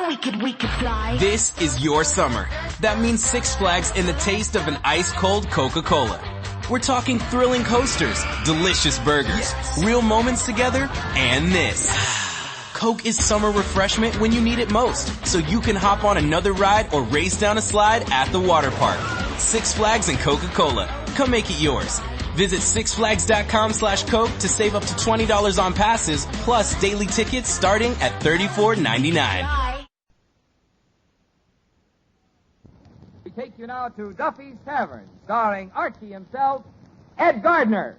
and we could fly. This is your summer. That means Six Flags and the taste of an ice-cold Coca-Cola. We're talking thrilling coasters, delicious burgers, real moments together, and this. Coke is summer refreshment when you need it most, so you can hop on another ride or race down a slide at the water park. Six Flags and Coca-Cola. Come make it yours. Visit sixflags.com/Coke to save up to $20 on passes, plus daily tickets starting at $34.99. We take you now to Duffy's Tavern, starring Archie himself, Ed Gardner.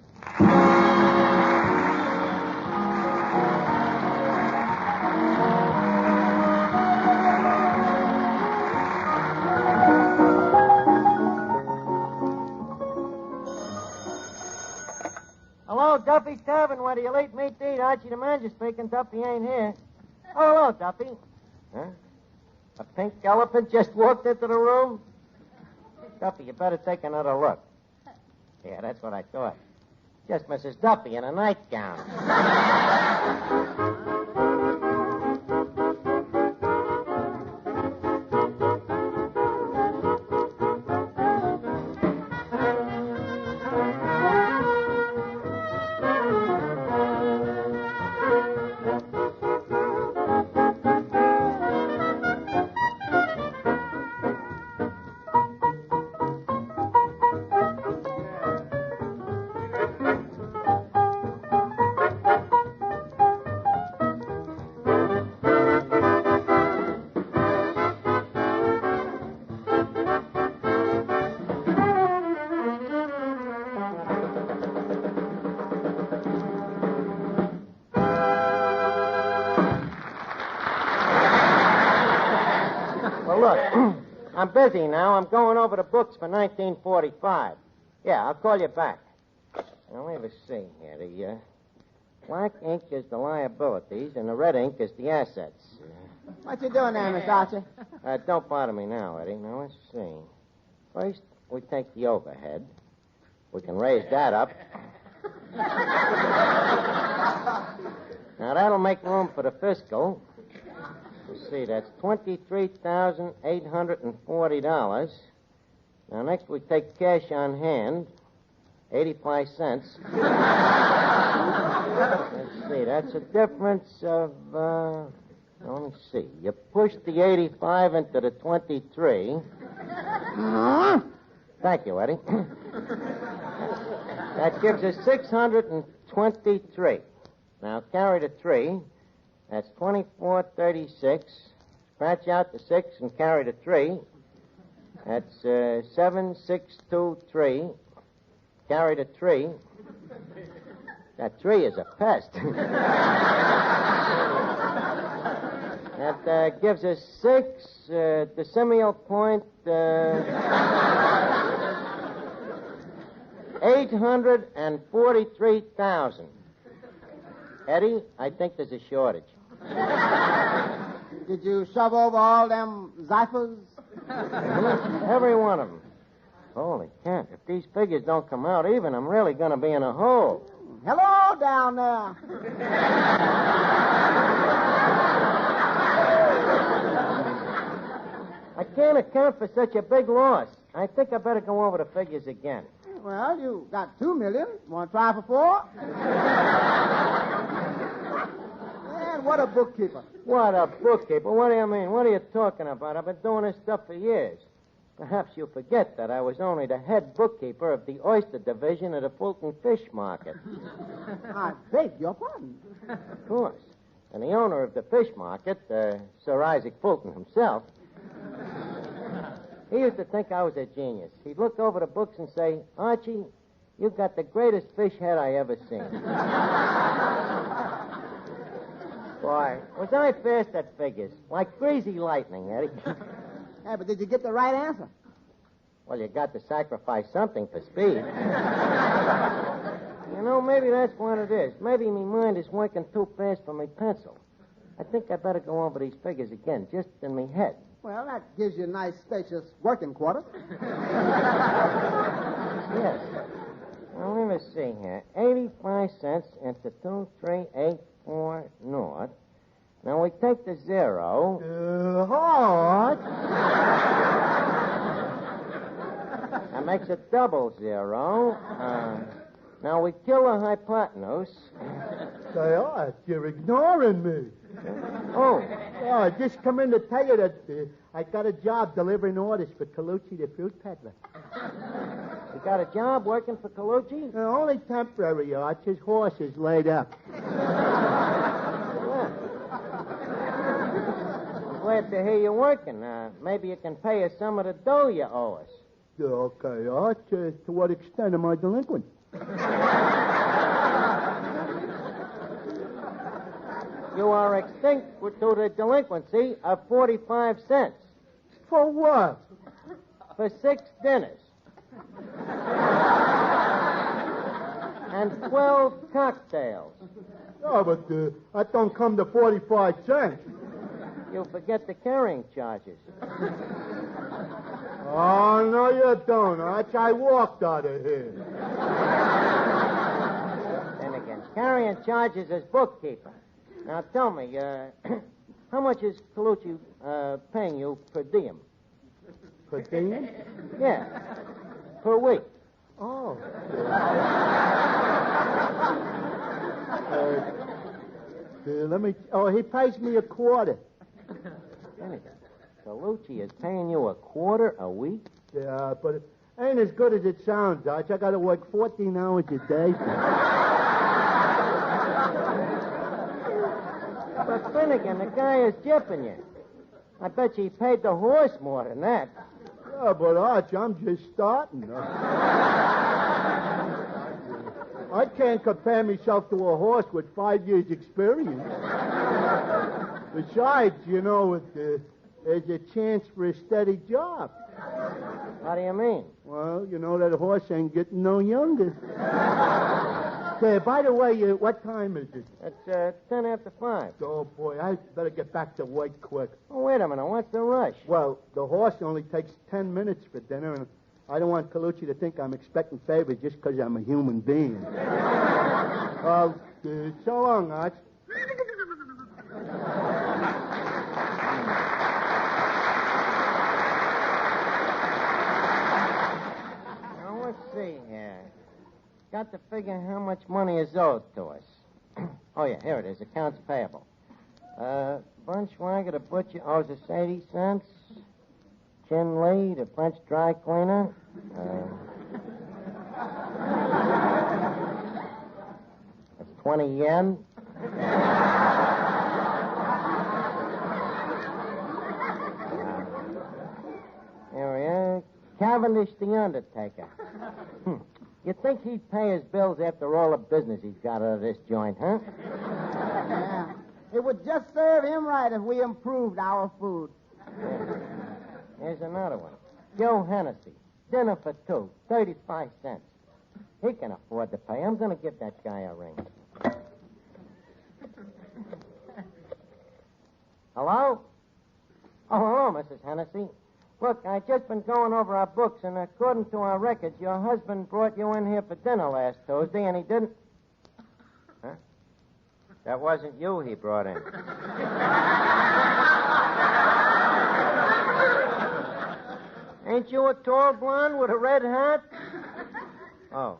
Hello, Duffy's Tavern. Where do you late meet to eat? Archie the manager speaking. Duffy ain't here. Oh, hello, Duffy. Huh? A pink elephant just walked into the room? Duffy, you better take another look. Yeah, that's what I thought. Just Mrs. Duffy in a nightgown. Look, I'm busy now. I'm going over the books for 1945. Yeah, I'll call you back. Now, let me see here. The black ink is the liabilities, and the red ink is the assets. What you doing there, Miss Archie? Don't bother me now, Eddie. Now, let's see. First, we take the overhead. We can raise that up. Now, that'll make room for the fiscal. Let's see, that's $23,840. Now, next we take cash on hand, 85 cents. Let's see, that's a difference of, let me see. You push the 85 into the 23. Thank you, Eddie. That gives us 623. Now, carry the 3. That's 2436. Scratch out the 6 and carry the 3. That's 7623. Carry the 3. That 3 is a pest. That gives us 6 decimal point 843,000. Eddie, I think there's a shortage. Did you shove over all them ciphers? Every one of them. Holy cat, if these figures don't come out even, I'm really going to be in a hole. Hello down there. I can't account for such a big loss. I think I better go over the figures again. Well, you got $2 million. Want to try for 4? Man, what a bookkeeper. What a bookkeeper? What do you mean? What are you talking about? I've been doing this stuff for years. Perhaps you forget that I was only the head bookkeeper of the oyster division of the Fulton Fish Market. I beg your pardon. Of course. And the owner of the fish market, Sir Isaac Fulton himself, he used to think I was a genius. He'd look over the books and say, Archie, you've got the greatest fish head I ever seen. Boy, was I fast at figures. Like crazy lightning, Eddie. Yeah, but did you get the right answer? Well, you got to sacrifice something for speed. You know, maybe that's what it is. Maybe my mind is working too fast for my pencil. I think I better go over these figures again, just in my head. Well, that gives you a nice, spacious working quarter. Yes. Well, let me see here. 85 cents into 23840. Now, we take the 0. makes a double 0. Now we kill the hypotenuse. Say, Art, you're ignoring me. Oh. I just come in to tell you that I got a job delivering orders for Colucci, the fruit peddler. You got a job working for Colucci? Only temporary, Arch. His horse is laid up. I'm glad to hear you're working. Maybe you can pay us some of the dough you owe us. Okay, Arch. To what extent am I delinquent? You are extinct to the delinquency of 45 cents. For what? For 6 dinners. And 12 cocktails. Oh, but that don't come to 45 cents. You forget the carrying charges. Oh, no, you don't, Arch. I walked out of here. Then again, carrying charges as bookkeeper. Now, tell me, how much is Colucci paying you per diem? Per diem? Yeah, per week. Oh. Let me... Oh, he pays me a quarter. Then again, Colucci is paying you a quarter a week? Yeah, but it ain't as good as it sounds, Arch. I got to work 14 hours a day. But Finnegan, the guy is jipping you. I bet you he paid the horse more than that. Yeah, but Arch, I'm just starting. I can't compare myself to a horse with 5 years' experience. Besides, you know, there's a chance for a steady job. How do you mean? Well, you know, that horse ain't getting no younger. Say, by the way, what time is it? It's 10 after 5. Oh, boy, I better get back to work quick. Oh, wait a minute. What's the rush? Well, the horse only takes 10 minutes for dinner, and I don't want Colucci to think I'm expecting favors just because I'm a human being. So long, Arch. Now, let's see here. Got to figure how much money is owed to us. Oh, yeah, here it is. Accounts payable. Bunchwager, the butcher, owes us 80 cents. Chin Lee, the French dry cleaner. That's 20 yen. Here we are. Cavendish, the undertaker. You'd think he'd pay his bills after all the business he's got out of this joint, huh? Yeah. It would just serve him right if we improved our food. Yeah. Here's another one. Joe Hennessy. Dinner for 2, 35 cents. He can afford to pay. I'm going to give that guy a ring. Hello? Oh, hello, Mrs. Hennessy. Look, I've just been going over our books, and according to our records, your husband brought you in here for dinner last Tuesday, and he didn't... Huh? That wasn't you he brought in. Ain't you a tall blonde with a red hat? Oh.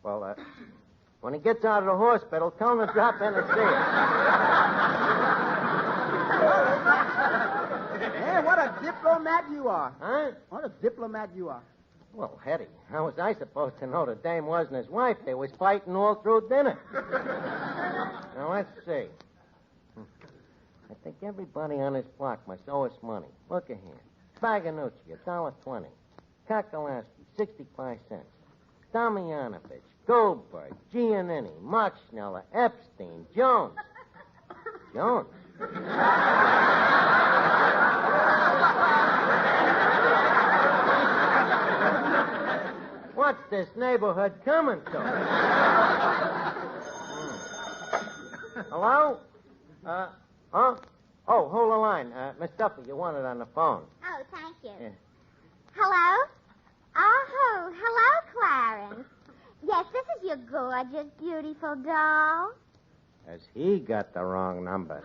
Well, when he gets out of the hospital, tell him to drop in and see him. Hey, what a diplomat you are. Huh? What a diplomat you are. Well, Hetty, how was I supposed to know the dame wasn't his wife? They was fighting all through dinner. Now, let's see. I think everybody on this block must owe us money. Look at here. Spaganucci, $1.20. Kakalaski, 65 cents. Damianovich, Goldberg, Giannini, Markschneller, Epstein, Jones. Jones? What's this neighborhood coming to? Hello? Huh? Oh, hold the line. Miss Duffy, you want it on the phone. Oh, thank you. Yeah. Hello? Oh, hello, Clarence. Yes, this is your gorgeous, beautiful doll. Has he got the wrong number?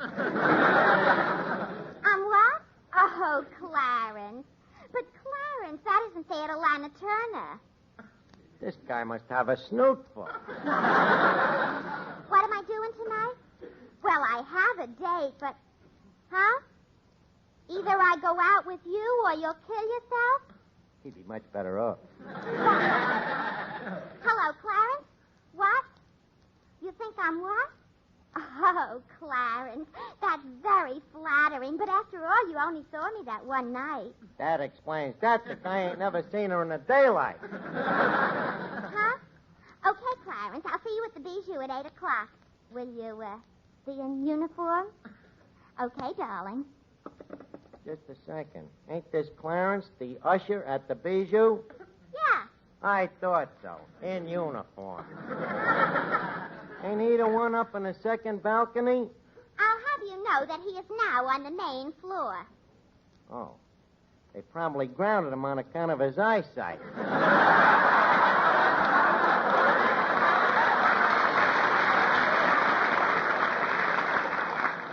What? Oh, Clarence. But, Clarence, that doesn't say it'll line a Turner. This guy must have a snoot full. What am I doing tonight? Well, I have a date, but... Huh? Either I go out with you or you'll kill yourself? He'd be much better off. Hello, Clarence. What? You think I'm what? Oh, Clarence, that's very flattering. But after all, you only saw me that one night. That explains that. The guy ain't never seen her in the daylight. Huh? Okay, Clarence, I'll see you at the Bijou at 8 o'clock. Will you, be in uniform? Okay, darling. Just a second. Ain't this Clarence, the usher at the Bijou? Yeah. I thought so. In uniform. Ain't he the one up in the second balcony? I'll have you know that he is now on the main floor. Oh. They probably grounded him on account of his eyesight.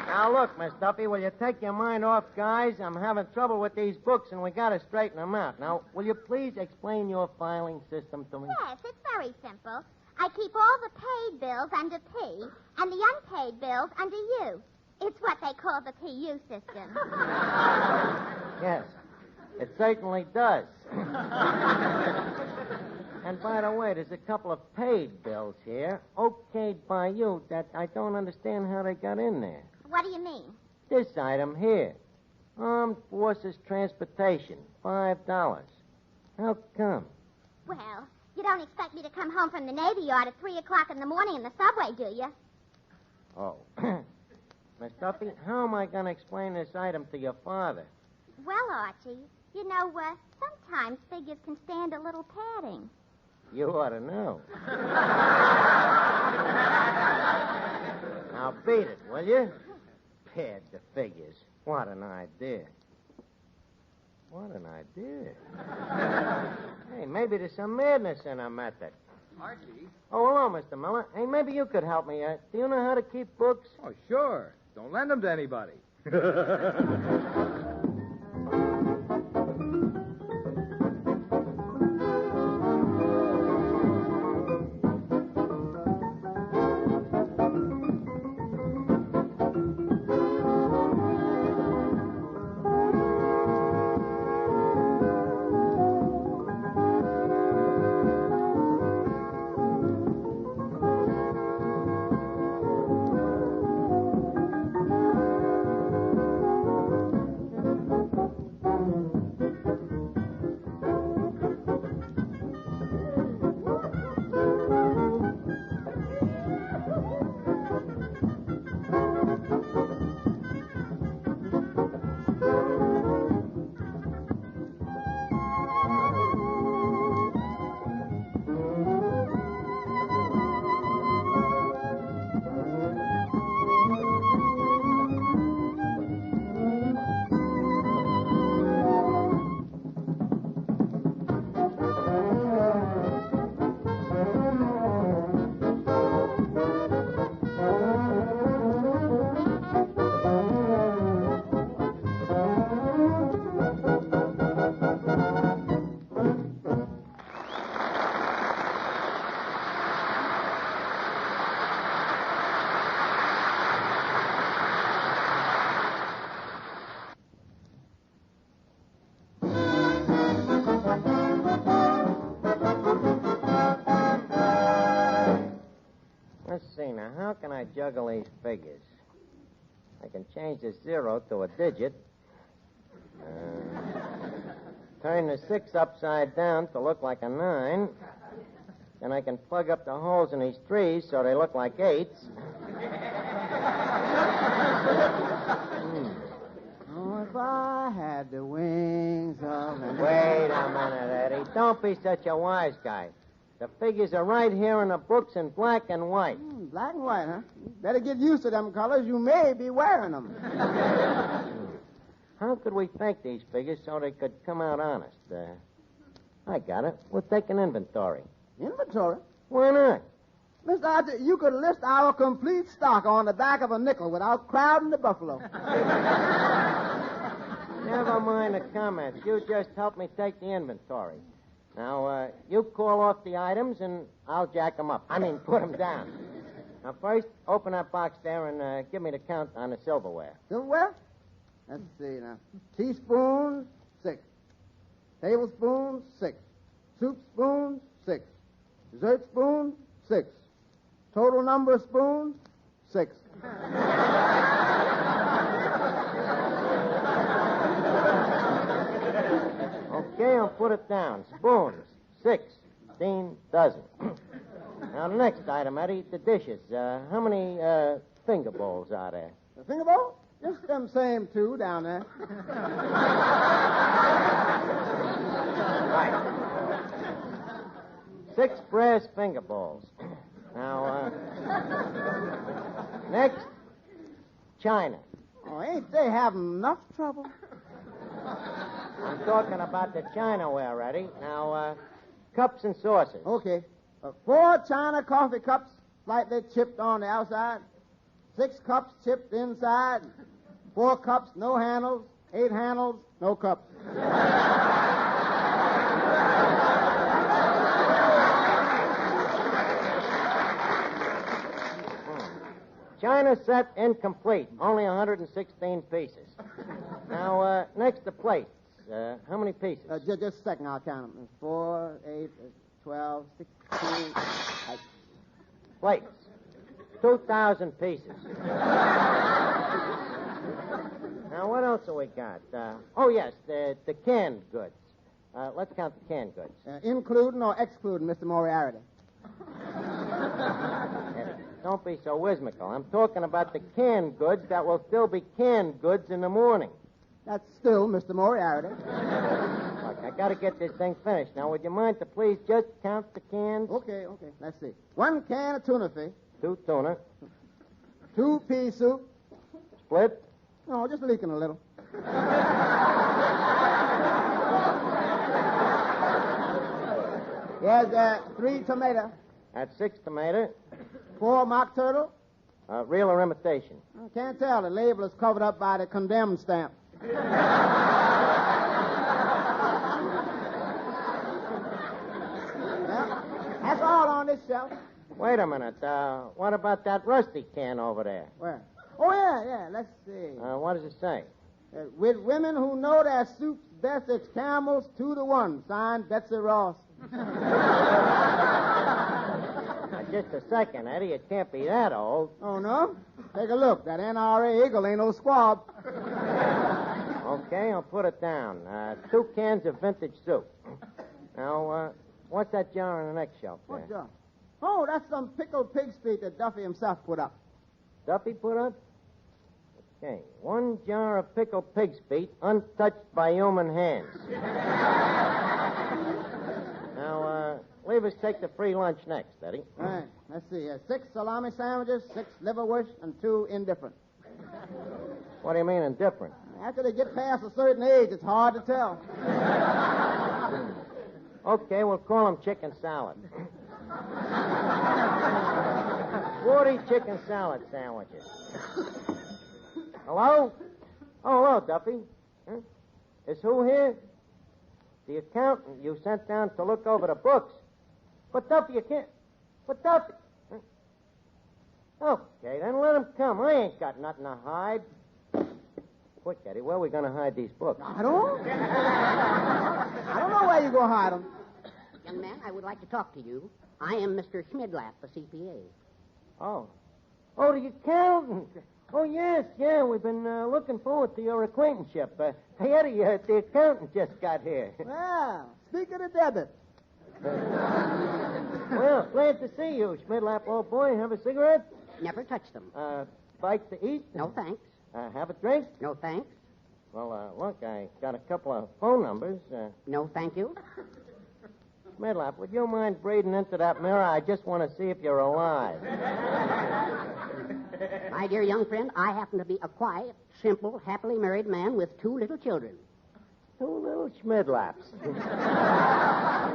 Now, look, Miss Duffy, will you take your mind off guys? I'm having trouble with these books, and we got to straighten them out. Now, will you please explain your filing system to me? Yes, it's very simple. I keep all the paid bills under P and the unpaid bills under U. It's what they call the PU system. Yes, it certainly does. And by the way, there's a couple of paid bills here, okayed by you, that I don't understand how they got in there. What do you mean? This item here, Armed Forces Transportation, $5. How come? Well, you don't expect me to come home from the Navy Yard at 3 o'clock in the morning in the subway, do you? Oh. Miss Duffy, how am I going to explain this item to your father? Well, Archie, you know, sometimes figures can stand a little padding. You ought to know. Now, beat it, will you? Pad the figures. What an idea. What an idea. Hey, maybe there's some madness in our method. Archie? Oh, hello, Mr. Miller. Hey, maybe you could help me. Do you know how to keep books? Oh, sure. Don't lend them to anybody. Let's see, now, how can I juggle these figures? I can change the 0 to a digit. Turn the 6 upside down to look like a 9. Then I can plug up the holes in these 3s so they look like 8s. Oh, if I had the wings of an... Wait a minute, Eddie. Don't be such a wise guy. The figures are right here in the books in black and white. Black and white, huh? Better get used to them colors. You may be wearing them. How could we fake these figures so they could come out honest? I got it. We'll take an inventory. Inventory? Why not? Mr. Archie, you could list our complete stock on the back of a nickel without crowding the buffalo. Never don't mind the comments. You just help me take the inventory. Now, you call off the items, and I'll jack them up. I mean, put them down. Now, first, open that box there and give me the count on the silverware. Silverware? Let's see now. Teaspoons, 6. Tablespoons, 6. Soup spoons, 6. Dessert spoons, 6. Total number of spoons, 6. Okay, I'll put it down. Spoons, 16 dozen. Now, the next item, Eddie, the dishes. How many finger bowls are there? The finger bowl? Just them same two down there. Right. 6 brass finger bowls. Now, next, china. Oh, ain't they having enough trouble? I'm talking about the chinaware, Eddie. Now, cups and saucers. Okay. 4 china coffee cups, slightly chipped on the outside. 6 cups chipped inside. 4 cups, no handles. 8 handles, no cups. China set incomplete. Only 116 pieces. Now, next, the plates. How many pieces? Just a second, I'll count them. 4, 8, 12, 16. Plates. 2,000 pieces. Now, what else have we got? Oh, yes, the canned goods. Let's count the canned goods. Including or excluding Mr. Moriarty? Don't be so whimsical. I'm talking about the canned goods that will still be canned goods in the morning. That's still Mr. Moriarty. Look, I got to get this thing finished. Now, would you mind to please just count the cans? Okay. Let's see. 1 can of tuna fish. 2 tuna. 2 pea soup. Split. No, just leaking a little. Yes, 3 tomato. That's 6 tomato. 4 mock turtle. Real or imitation? I can't tell. The label is covered up by the condemned stamp. Well, that's all on this shelf. Wait a minute. What about that rusty can over there? Where? Oh, yeah. Let's see. What does it say? With women who know their soups best, it's Campbell's 2 to 1. Signed, Betsy Ross. Just a second, Eddie. It can't be that old. Oh, no? Take a look. That NRA eagle ain't no squab. Okay, I'll put it down. 2 cans of vintage soup. Now, what's that jar on the next shelf there? What jar? Oh, that's some pickled pig's feet that Duffy himself put up. Duffy put up? Okay, 1 jar of pickled pig's feet, untouched by human hands. Now, leave us take the free lunch next, Eddie. All right, let's see. 6 salami sandwiches, 6 liverwurst, and 2 indifferent. What do you mean indifferent? After they get past a certain age, it's hard to tell. Okay, we'll call them chicken salad. 40 chicken salad sandwiches. Hello? Oh, hello, Duffy. Huh? Is who here? The accountant you sent down to look over the books. But, Duffy, you can't... But, Duffy... Huh? Okay, then let him come. I ain't got nothing to hide. Quick, Eddie, where are we going to hide these books? I don't know where you go hide them. Young man, I would like to talk to you. I am Mr. Schmidlap, the CPA. Oh, the accountant. Oh, yes, we've been looking forward to your acquaintanceship. Hey, Eddie, the accountant just got here. Well, speak of the debit. Well, glad to see you, Schmidlap, old boy. Have a cigarette? Never touch them. Bite to eat? No, thanks. Have a drink? No, thanks. Well, look, I got a couple of phone numbers. No, thank you. Schmidlap, would you mind breathing into that mirror? I just want to see if you're alive. My dear young friend, I happen to be a quiet, simple, happily married man with 2 little children. 2 little Schmidlaps.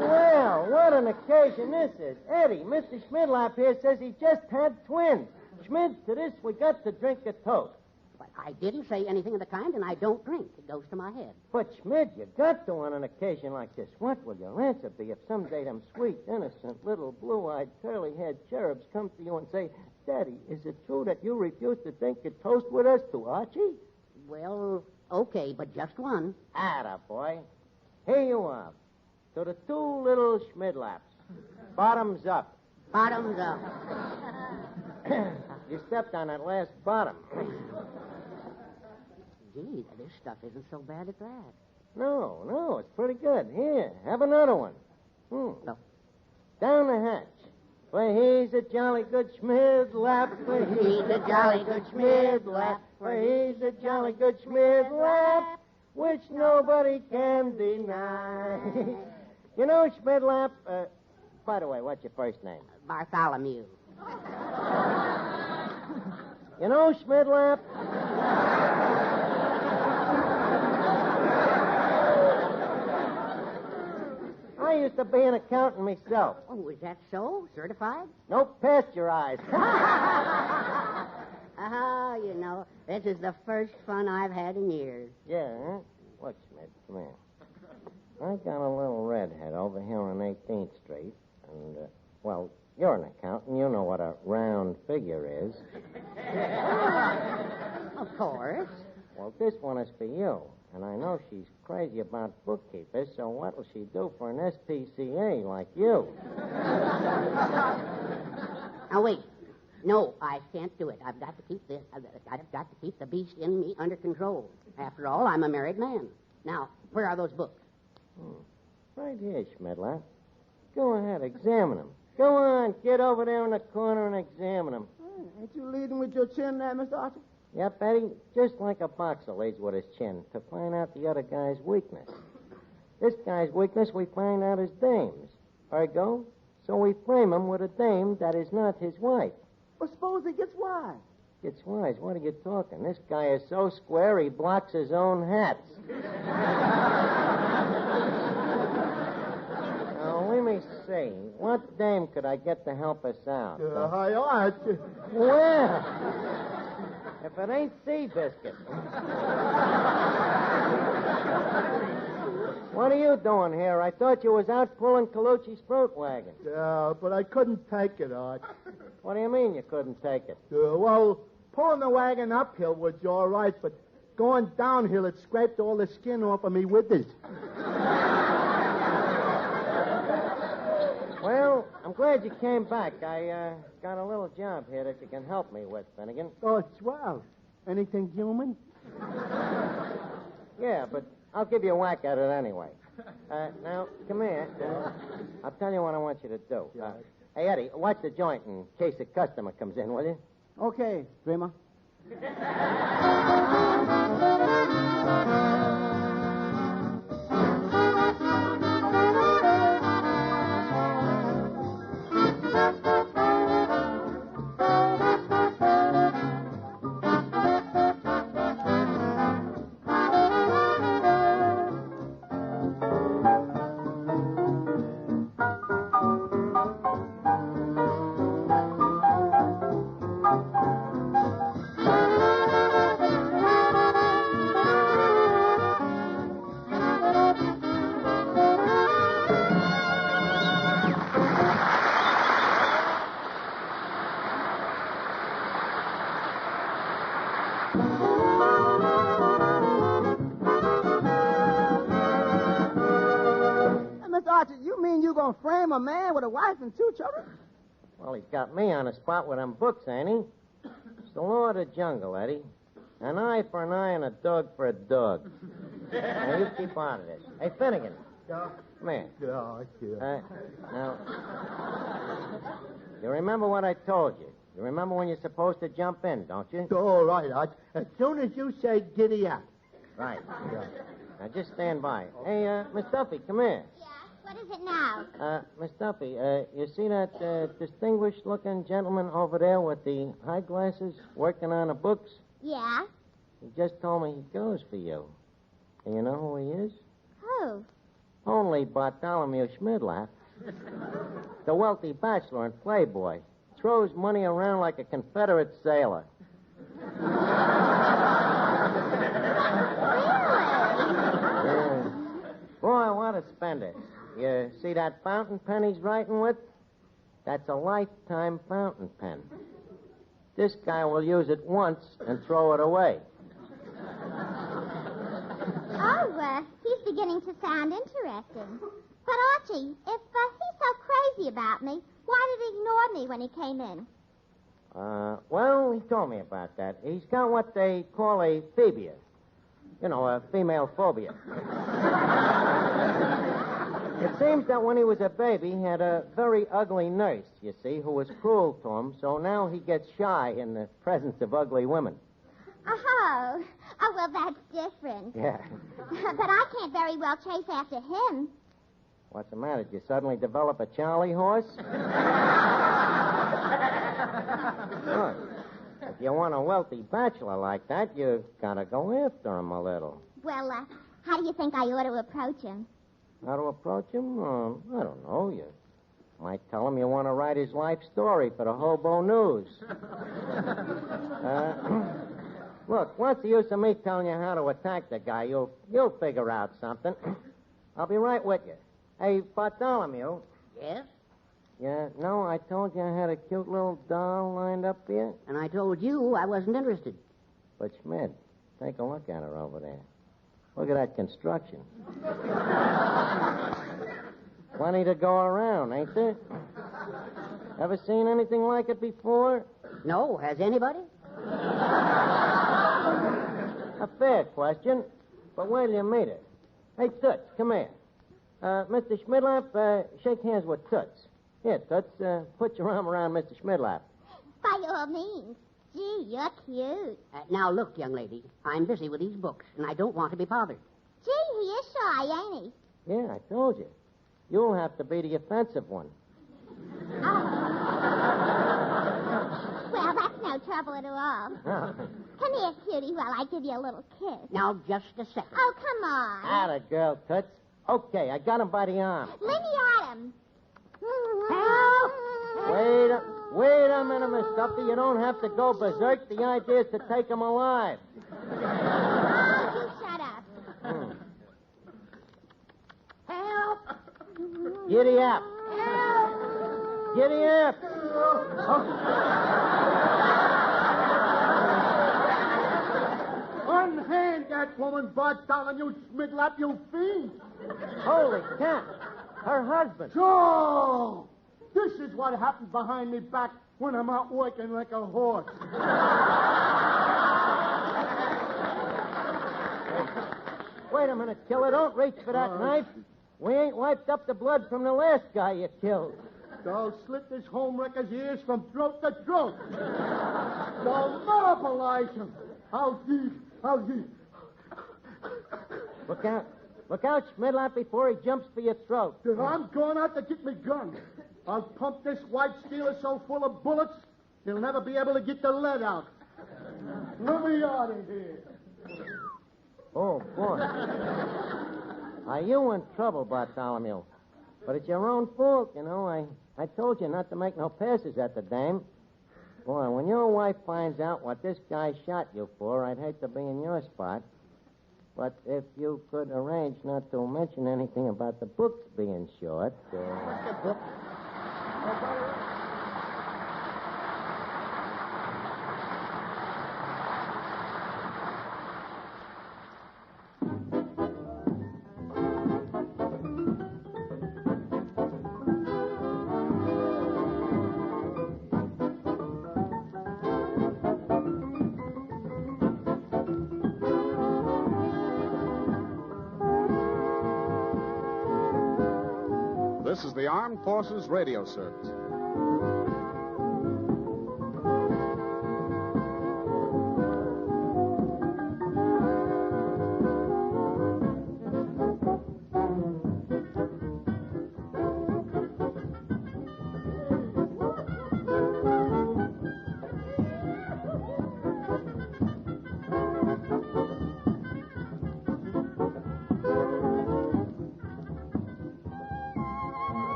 Well, what an occasion this is. Eddie, Mr. Schmidlap here says he just had twins. Schmid, to this we got to drink a toast. But I didn't say anything of the kind, and I don't drink. It goes to my head. But, Schmid, you got to on an occasion like this. What will your answer be if someday them sweet, innocent, little blue-eyed, curly-haired cherubs come to you and say, Daddy, is it true that you refused to drink your toast with us to Archie? Well, okay, but just one. Atta boy. Here you are. To the two little Schmidlaps. Bottoms up. Bottoms up. You stepped on that last bottom. Gee, this stuff isn't so bad at that. No, it's pretty good. Here, have another one. No. Down the hatch. For he's a jolly good Schmidlap. For he's a jolly good Schmidlap. For he's a jolly good Schmidlap, which nobody can deny. You know, Schmidlap, by the way, what's your first name? Bartholomew. You know, Schmidlap, I used to be an accountant myself. Oh, is that so? Certified? Nope, pasteurized. You know, this is the first fun I've had in years. Yeah, huh? Look, Schmidt, come here. I got a little redhead over here on 18th Street, and, well, you're an accountant. You know what a round figure is. Of course. Well, this one is for you, and I know she's crazy about bookkeepers, so what will she do for an SPCA like you? Now, wait. No, I can't do it. I've got to keep this. I've got to keep the beast in me under control. After all, I'm a married man. Now, where are those books? Right here, Schmidlap. Go ahead, examine them. Go on, get over there in the corner and examine them. Ain't you leading with your chin there, Mr. Archie? Yep, Eddie, just like a boxer leads with his chin to find out the other guy's weakness. This guy's weakness we find out is dame's. Ergo, so we frame him with a dame that is not his wife. Well, suppose he gets wise. Gets wise. What are you talking? This guy is so square he blocks his own hats. Now, let me see. What dame could I get to help us out? Hi, Archie. Well, if it ain't Seabiscuit. What are you doing here? I thought you was out pulling Colucci's fruit wagon. Yeah, but I couldn't take it, Arch. What do you mean you couldn't take it? Well, pulling the wagon uphill was all right, but going downhill, it scraped all the skin off of me withers. Well, I'm glad you came back. I got a little job here that you can help me with, Finnegan. Oh, swell. Anything human? Yeah, but I'll give you a whack at it anyway. Now, come here. I'll tell you what I want you to do. Hey, Eddie, watch the joint in case a customer comes in, will you? Okay, Dreamer. Frame a man with a wife and two children? Well, he's got me on the spot with them books, ain't he? It's the law of the jungle, Eddie. An eye for an eye and a dog for a dog. Now, you keep out of this. Hey, Finnegan. Yeah. Come here. Yeah. Now, you remember what I told you? You remember when you're supposed to jump in, don't you? All right, Arch. As soon as you say giddy up. Right. Yeah. Now, just stand by. Hey, Miss Duffy, come here. Yeah? What is it now? Miss Duffy, you see that distinguished-looking gentleman over there with the high glasses working on the books? Yeah? He just told me he goes for you. And you know who he is? Who? Only Bartholomew Schmidlap. The wealthy bachelor and playboy. Throws money around like a Confederate sailor. suspenders. You see that fountain pen he's writing with? That's a lifetime fountain pen. This guy will use it once and throw it away. Oh, he's beginning to sound interesting. But, Archie, if he's so crazy about me, why did he ignore me when he came in? Well, he told me about that. He's got what they call a phobia. You know, a female phobia. It seems that when he was a baby, he had a very ugly nurse, you see, who was cruel to him, so now he gets shy in the presence of ugly women. Oh, well, that's different. Yeah. But I can't very well chase after him. What's the matter? Did you suddenly develop a Charlie horse? Look, if you want a wealthy bachelor like that, you gotta go after him a little. Well, how do you think I ought to approach him? How to approach him? I don't know. You might tell him you want to write his life story for the Hobo News. Look, what's the use of me telling you how to attack the guy? You'll figure out something. I'll be right with you. Hey, Bartholomew. Yes? Yeah, no, I told you I had a cute little doll lined up here. And I told you I wasn't interested. But, Schmidt, take a look at her over there. Look at that construction. Plenty to go around, ain't there? Ever seen anything like it before? No, has anybody? A fair question. But where do you meet her? Hey, Toots, come here. Mr. Schmidlap, shake hands with Toots. Here, Toots, put your arm around Mr. Schmidlap. By all means. Gee, you're cute. Now, look, young lady, I'm busy with these books, and I don't want to be bothered. Gee, he is shy, ain't he? Yeah, I told you. You'll have to be the offensive one. Well, that's no trouble at all. Come here, cutie, while I give you a little kiss. Now, just a second. Oh, come on. Atta girl, Toots. Okay, I got him by the arm. Let me at him. Help! Wait a minute, Miss Duffy. You don't have to go berserk. The idea is to take him alive. Oh, you shut up. Help! Giddy up. Giddy up. Unhand that woman, Bartholomew Schmidlap, you fiend. Holy cat. Her husband. So, this is what happens behind me back when I'm out working like a horse. Wait a minute, killer. Don't reach for that knife. We ain't wiped up the blood from the last guy you killed. I'll slit this homewrecker's ears from throat to throat. I'll monopolize him. I'll deep. Look out, Schmidlap, before he jumps for your throat. I'm going out to get me gun. I'll pump this white stealer so full of bullets, he'll never be able to get the lead out. Let me out of here. Oh, boy. Are you in trouble, Bartholomew? But it's your own fault, you know. I told you not to make no passes at the dame. Boy, when your wife finds out what this guy shot you for, I'd hate to be in your spot. But if you could arrange not to mention anything about the books being short... This is the Armed Forces Radio Service.